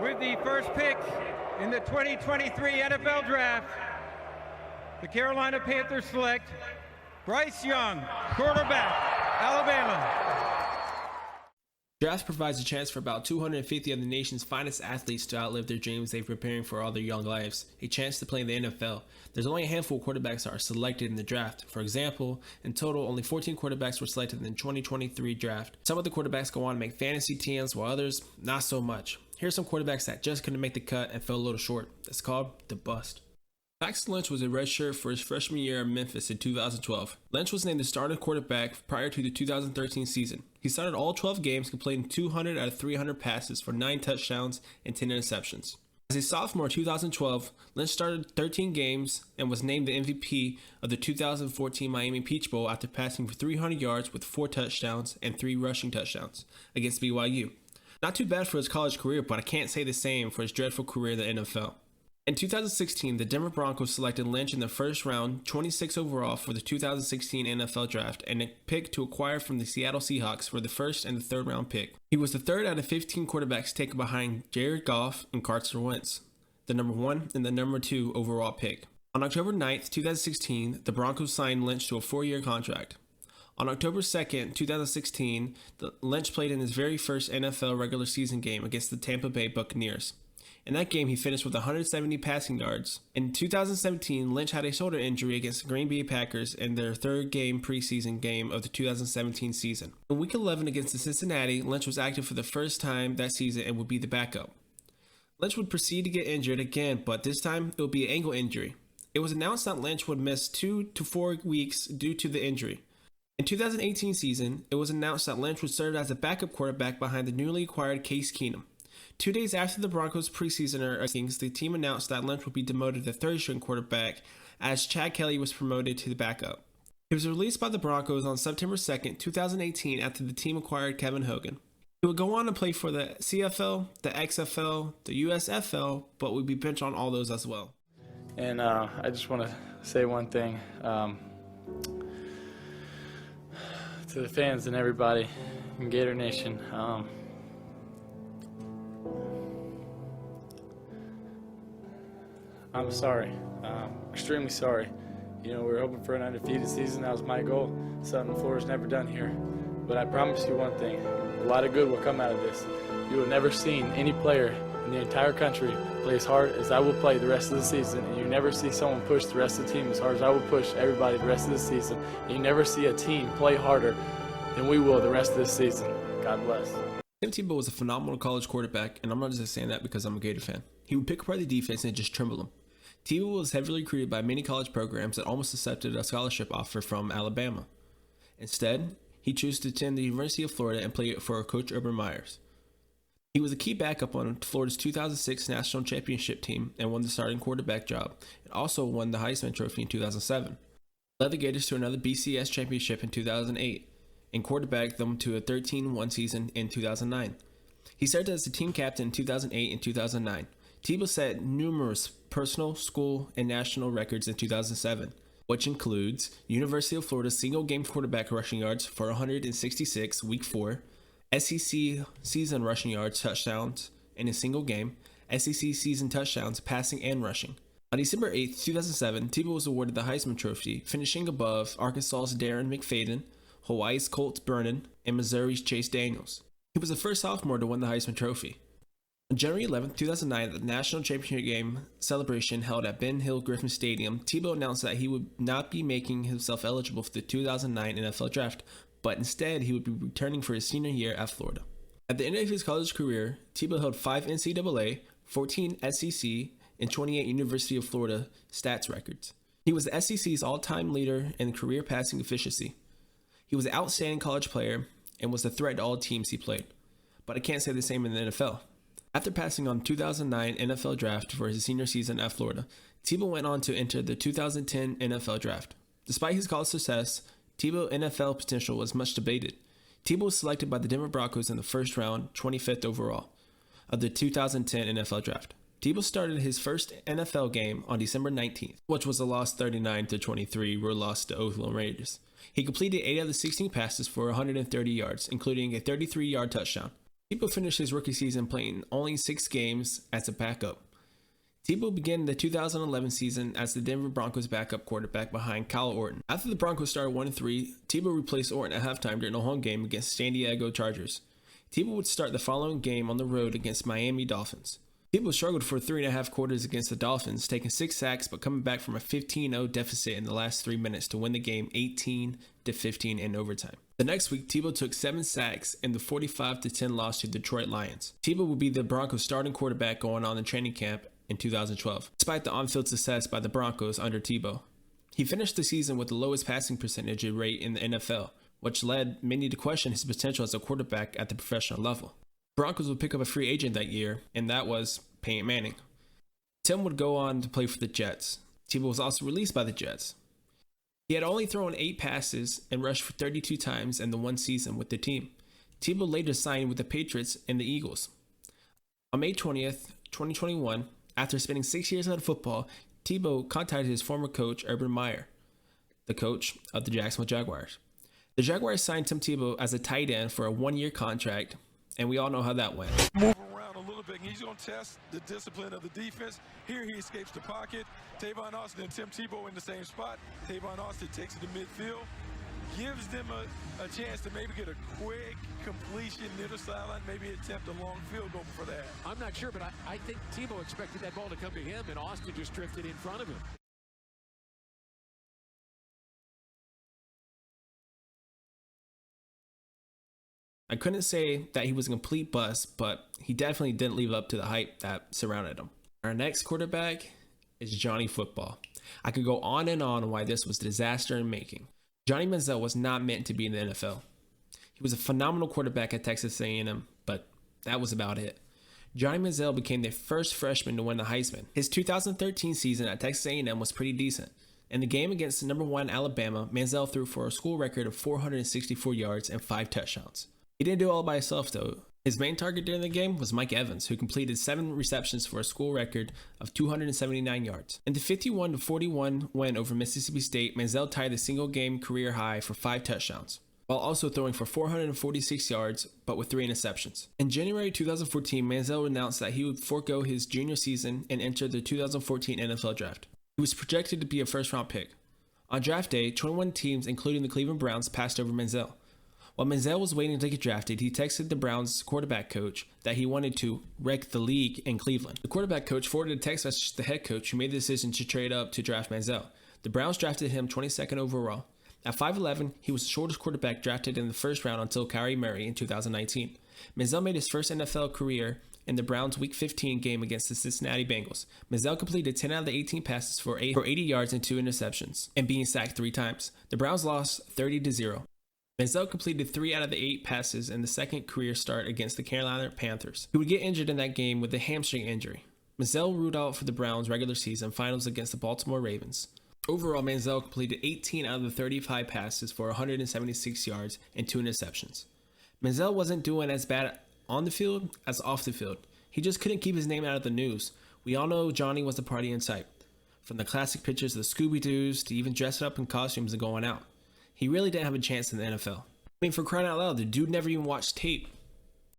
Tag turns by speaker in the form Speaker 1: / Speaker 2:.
Speaker 1: With the first pick in the 2023 NFL Draft, the Carolina Panthers select Bryce Young, quarterback, Alabama.
Speaker 2: Draft provides a chance for about 250 of the nation's finest athletes to outlive their dreams they've been preparing for all their young lives, a chance to play in the NFL. There's only a handful of quarterbacks that are selected in the draft. For example, in total, only 14 quarterbacks were selected in the 2023 draft. Some of the quarterbacks go on to make fantasy teams, while others, not so much. Here's some quarterbacks that just couldn't make the cut and fell a little short. It's called the bust. Max Lynch was a redshirt for his freshman year in Memphis in 2012. Lynch was named the starting quarterback prior to the 2013 season. He started all 12 games, completing 200 out of 300 passes for 9 touchdowns and 10 interceptions. As a sophomore in 2012, Lynch started 13 games and was named the MVP of the 2014 Miami Peach Bowl after passing for 300 yards with 4 touchdowns and 3 rushing touchdowns against BYU. Not too bad for his college career, but I can't say the same for his dreadful career in the NFL. In 2016, the Denver Broncos selected Lynch in the first round, 26 overall for the 2016 NFL Draft, and a pick to acquire from the Seattle Seahawks for the first and the third round pick. He was the third out of 15 quarterbacks taken behind Jared Goff and Carson Wentz, the number 1 and the number 2 overall pick. On October 9th, 2016, the Broncos signed Lynch to a 4-year contract. On October 2nd, 2016, Lynch played in his very first NFL regular season game against the Tampa Bay Buccaneers. In that game, he finished with 170 passing yards. In 2017, Lynch had a shoulder injury against the Green Bay Packers in their third preseason game of the 2017 season. In Week 11 against the Cincinnati, Lynch was active for the first time that season and would be the backup. Lynch would proceed to get injured again, but this time it would be an ankle injury. It was announced that Lynch would miss 2 to 4 weeks due to the injury. In 2018 season, it was announced that Lynch would serve as a backup quarterback behind the newly acquired Case Keenum. 2 days after the Broncos' preseason rankings, the team announced that Lynch would be demoted to third-string quarterback as Chad Kelly was promoted to the backup. He was released by the Broncos on September 2, 2018 after the team acquired Kevin Hogan. He would go on to play for the CFL, the XFL, the USFL, but would be benched on all those as well.
Speaker 3: And I just want to say one thing to the fans and everybody in Gator Nation. I'm sorry, extremely sorry. You know, we were hoping for an undefeated season. That was my goal, something Florida's never done here. But I promise you one thing, a lot of good will come out of this. You have never seen any player in the entire country play as hard as I will play the rest of the season, and you never see someone push the rest of the team as hard as I will push everybody the rest of the season. And you never see a team play harder than we will the rest of the season. God bless.
Speaker 2: Tim Tebow was a phenomenal college quarterback, and I'm not just saying that because I'm a Gator fan. He would pick apart the defense and just trimble them. Tebow was heavily recruited by many college programs that almost accepted a scholarship offer from Alabama. Instead, he chose to attend the University of Florida and play for Coach Urban Meyers. He was a key backup on Florida's 2006 national championship team and won the starting quarterback job, and also won the Heisman Trophy in 2007. He led the Gators to another BCS championship in 2008 and quarterbacked them to a 13-1 season in 2009. He served as the team captain in 2008 and 2009. Tebow set numerous personal, school, and national records in 2007, which includes University of Florida's single-game quarterback rushing yards for 166 Week 4, SEC season rushing yards touchdowns in a single game, SEC season touchdowns passing and rushing. On December 8, 2007, Tebow was awarded the Heisman Trophy, finishing above Arkansas's Darren McFadden, Hawaii's Colt Brennan, and Missouri's Chase Daniels. He was the first sophomore to win the Heisman Trophy. On January 11, 2009, at the national championship game celebration held at Ben Hill Griffin Stadium, Tebow announced that he would not be making himself eligible for the 2009 NFL Draft, but instead he would be returning for his senior year at Florida. At the end of his college career, Tebow held 5 NCAA, 14 SEC, and 28 University of Florida stats records. He was the SEC's all-time leader in career passing efficiency. He was an outstanding college player and was a threat to all teams he played, but I can't say the same in the NFL. After passing on 2009 NFL Draft for his senior season at Florida, Tebow went on to enter the 2010 NFL Draft. Despite his college success, Tebow's NFL potential was much debated. Tebow was selected by the Denver Broncos in the first round, 25th overall, of the 2010 NFL Draft. Tebow started his first NFL game on December 19th, which was a loss 39-23 loss to Oakland Raiders. He completed 8 of the 16 passes for 130 yards, including a 33-yard touchdown. Tebow finished his rookie season playing only 6 games as a backup. Tebow began the 2011 season as the Denver Broncos backup quarterback behind Kyle Orton. After the Broncos started 1-3, Tebow replaced Orton at halftime during a home game against San Diego Chargers. Tebow would start the following game on the road against Miami Dolphins. Tebow struggled for 3.5 quarters against the Dolphins, taking 6 sacks but coming back from a 15-0 deficit in the last 3 minutes to win the game 18-15 in overtime. The next week, Tebow took 7 sacks in the 45-10 loss to Detroit Lions. Tebow would be the Broncos' starting quarterback going on in training camp in 2012, despite the on-field success by the Broncos under Tebow. He finished the season with the lowest passing percentage rate in the NFL, which led many to question his potential as a quarterback at the professional level. Broncos would pick up a free agent that year, and that was Peyton Manning. Tim would go on to play for the Jets. Tebow was also released by the Jets. He had only thrown 8 passes and rushed for 32 times in the one season with the team. Tebow later signed with the Patriots and the Eagles. On May 20th, 2021, after spending 6 years out of football, Tebow contacted his former coach, Urban Meyer, the coach of the Jacksonville Jaguars. The Jaguars signed Tim Tebow as a tight end for a 1-year contract, and we all know how that went.
Speaker 4: Move around a little bit. He's going to test the discipline of the defense. Here he escapes the pocket. Tavon Austin and Tim Tebow in the same spot. Tavon Austin takes it to midfield, gives them a chance to maybe get a quick completion near the sideline, maybe attempt a long field goal before that.
Speaker 5: I'm not sure, but I think Tebow expected that ball to come to him, and Austin just drifted in front of him.
Speaker 2: I couldn't say that he was a complete bust, but he definitely didn't live up to the hype that surrounded him. Our next quarterback is Johnny Football. I could go on and on why this was a disaster in making. Johnny Manziel was not meant to be in the NFL. He was a phenomenal quarterback at Texas A&M, but that was about it. Johnny Manziel became the first freshman to win the Heisman. His 2013 season at Texas A&M was pretty decent. In the game against the number 1 Alabama, Manziel threw for a school record of 464 yards and 5 touchdowns. He didn't do it all by himself though. His main target during the game was Mike Evans, who completed 7 receptions for a school record of 279 yards. In the 51-41 win over Mississippi State, Manziel tied the single game career high for 5 touchdowns, while also throwing for 446 yards, but with 3 interceptions. In January 2014, Manziel announced that he would forego his junior season and enter the 2014 NFL Draft. He was projected to be a first-round pick. On draft day, 21 teams, including the Cleveland Browns, passed over Manziel. While Manziel was waiting to get drafted, he texted the Browns quarterback coach that he wanted to wreck the league in Cleveland. The quarterback coach forwarded a text message to the head coach, who made the decision to trade up to draft Manziel. The Browns drafted him 22nd overall. At 5'11", he was the shortest quarterback drafted in the first round until Kyler Murray in 2019. Manziel made his first NFL career in the Browns' Week 15 game against the Cincinnati Bengals. Manziel completed 10 out of the 18 passes for 80 yards and 2 interceptions, and being sacked 3 times. The Browns lost 30-0. Manziel completed 3 out of the 8 passes in the second career start against the Carolina Panthers, who would get injured in that game with a hamstring injury. Manziel ruled out for the Browns' regular season finals against the Baltimore Ravens. Overall, Manziel completed 18 out of the 35 passes for 176 yards and 2 interceptions. Manziel wasn't doing as bad on the field as off the field. He just couldn't keep his name out of the news. We all know Johnny was the partying type, from the classic pictures of the Scooby-Doos to even dressing up in costumes and going out. He really didn't have a chance in the NFL. I mean, for crying out loud, the dude never even watched tape.